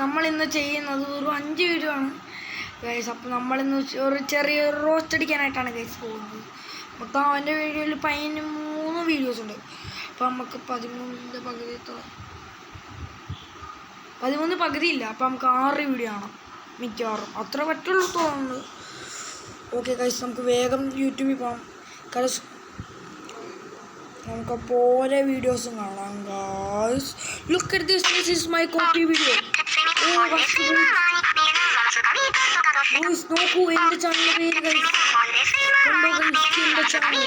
നമ്മളിന്ന് ചെയ്യുന്നത് ഒരു 5 വീഡിയോ ആണ് ഗൈസ്. അപ്പോൾ നമ്മളിന്ന് ഒരു ചെറിയ റോസ്റ്റ് അടിക്കാനായിട്ടാണ് ഗൈസ് പോകുന്നത്. മൊത്തം അവൻ്റെ വീഡിയോയിൽ 13 വീഡിയോസ് ഉണ്ട്. അപ്പോൾ നമുക്ക് 13 പകുതിയില്ല. അപ്പോൾ നമുക്ക് 6 വീഡിയോ ആണ് മിക്കവാറും, അത്ര പറ്റുള്ളൂ തോന്നുന്നത്. ഓക്കെ ഗൈസ്, നമുക്ക് വേഗം യൂട്യൂബിൽ പോകാം. ഗൈസ് നമുക്ക് പോലെ വീഡിയോസും കാണാം. Guys look at this, this is my copy video. നോക്കൂ എൻ്റെ ചാനൽ പേര് ഗൈസ്. കണ്ടോ ഗൈസ് എൻ്റെ ചാനൽ.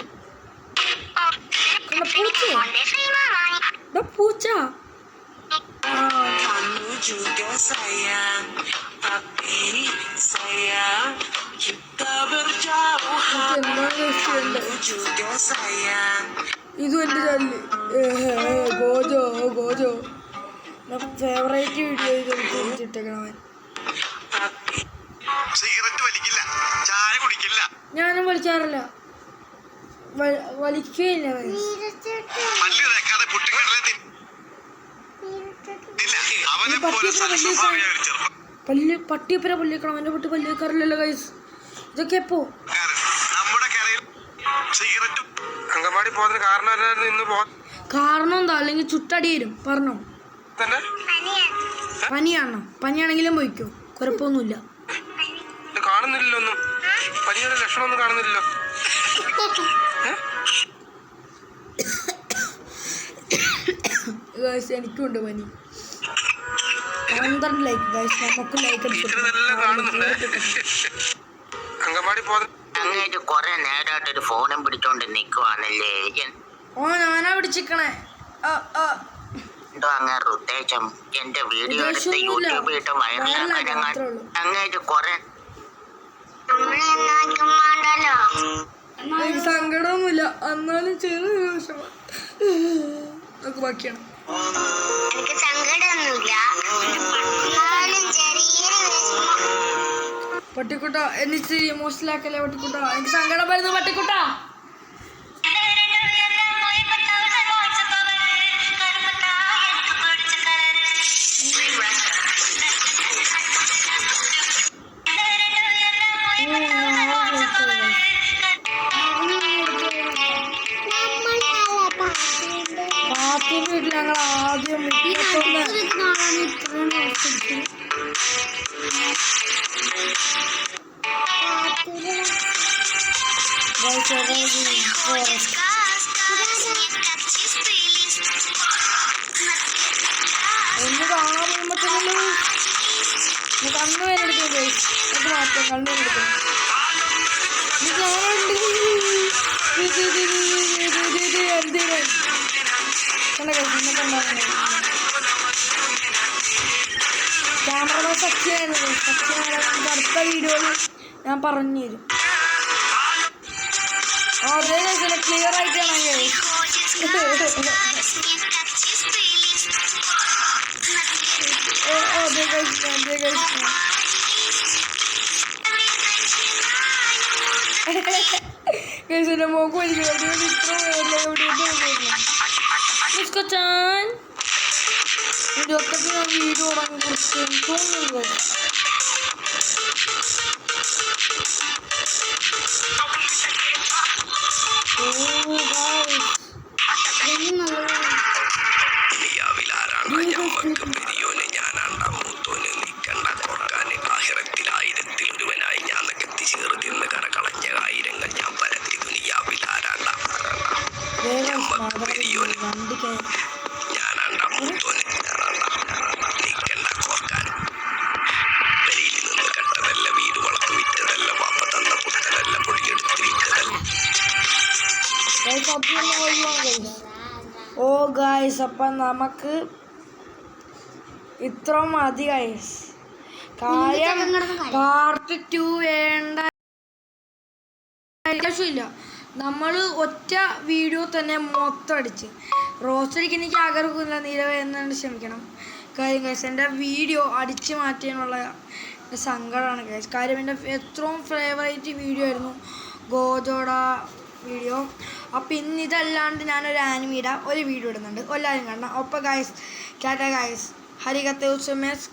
കണ്ട പൂച്ച. Kamu juga sayang, tapi sayang kita berjauhan. Kamu juga sayang. Itu എൻ്റെ ചാനൽ ഗോജോ ഫേവറേറ്റ് വീഡിയോ ഇട്ടേക്കണവൻ. സിഗരറ്റ് വലിക്കില്ല, ചായ കുടിക്കില്ല. ഞാനും വലിക്കാറില്ല, വലിക്കുകയില്ല. പല്ല് തേക്കാതെ പുട്ടുകടല പട്ടിയപ്പര പല്ലിക്കണം. എൻ്റെ പട്ടി പല്ല് വെക്കാറില്ലല്ലോ ഗൈസ്. ഇതൊക്കെ എപ്പോ നമ്മുടെ കരയിൽ സിഗരറ്റും അങ്കമാടി പോകുന്നതിന് കാരണം എന്താ? അല്ലെങ്കിൽ ചുട്ടടി വരും. പറഞ്ഞോ, പനിയാണെങ്കിലും പോയിക്കോ, കുഴപ്പമൊന്നുമില്ല. കാണുന്നില്ലല്ലോ ഒന്നും, പനിയുടെ ലക്ഷണമൊന്നും കാണുന്നില്ലല്ലോ. ഗൈസ് എനിക്കുണ്ട് പനി. 12 ലൈക്ക് ഗൈസ്, നമുക്ക് ലൈക്ക് അങ്കമാടി പോകുന്ന കൊറേ നേരമായിട്ടൊരു ഫോണും പിടിച്ചോണ്ട് നിക്കുവാണല്ലേ. ഞാനാ പിടിച്ചിക്കണേ. എന്തോ അങ്ങേറെ ഉദ്ദേശം? എന്റെ വീഡിയോ എടുത്ത് യൂട്യൂബിൽ ഇട്ട് വൈറലാക്കാൻ അങ്ങേര് കൊറേ സങ്കടമൊന്നുമില്ല, എന്നാലും ചെറിയ വിഷമം. നമുക്ക് ബാക്കിയാണ്. എനിക്ക് സങ്കടമൊന്നുമില്ല, പട്ടിക്കുട്ട എനിക്ക് ഇമോഷണലാക്കല്ലേ പട്ടിക്കുട്ട, എനിക്ക് സങ്കടം വരുന്നു പട്ടിക്കുട്ട. വീട്ടിൽ ഞങ്ങൾ ആദ്യം ഒന്ന് കാണാൻ പോകുമ്പോഴത്തേനും കണ്ണു വേനെടുക്കും ഗൈസ്. അത് മാത്രം കണ്ണു വേനെടുക്കും. ക്യാമറ സത്യമായിരുന്നു. നമുക്ക് അടുത്ത വീഡിയോയിൽ ഞാൻ പറഞ്ഞു തരും. അതേ ക്ലിയർ ആയിട്ടാണ് കേസിന്റെ മോക്ക് വലിക്കുന്നത് ഇത്ര മുസ്കച്ചാൻ 28 ഞാൻ വീഡിയോ തുടങ്ങി കുറിച്ച് തോന്നുന്നു. ഓ ഗായ്സ്, അപ്പം നമുക്ക് ഇത്ര മതി ഗായ്സ്. കാര്യം പാർട്ട് 2 വേണ്ട ആവശ്യമില്ല. നമ്മൾ ഒറ്റ വീഡിയോ തന്നെ മൊത്തം അടിച്ച് റോസ്റ്റ് അടിക്കാൻ എനിക്ക് ആഗ്രഹമില്ല. നീരവ എന്നാണ് ക്ഷമിക്കണം. കാര്യം ഗൈസ് എൻ്റെ വീഡിയോ അടിച്ച് മാറ്റാനുള്ള സങ്കടമാണ് ഗൈസ്. കാര്യം എൻ്റെ എത്രയും ഫേവറേറ്റ് വീഡിയോ ആയിരുന്നു ഗോജോട വീഡിയോ. അപ്പോൾ ഇന്ന് ഇതല്ലാണ്ട് ഞാനൊരു ആനിമയുടെ ഒരു വീഡിയോ ഇടുന്നുണ്ട്, എല്ലാവരും കാണണം. അപ്പോൾ ഗൈസ് ടാറ്റ ഗൈസ്, ഹരികത്തെ ഉത്സവമേസ്.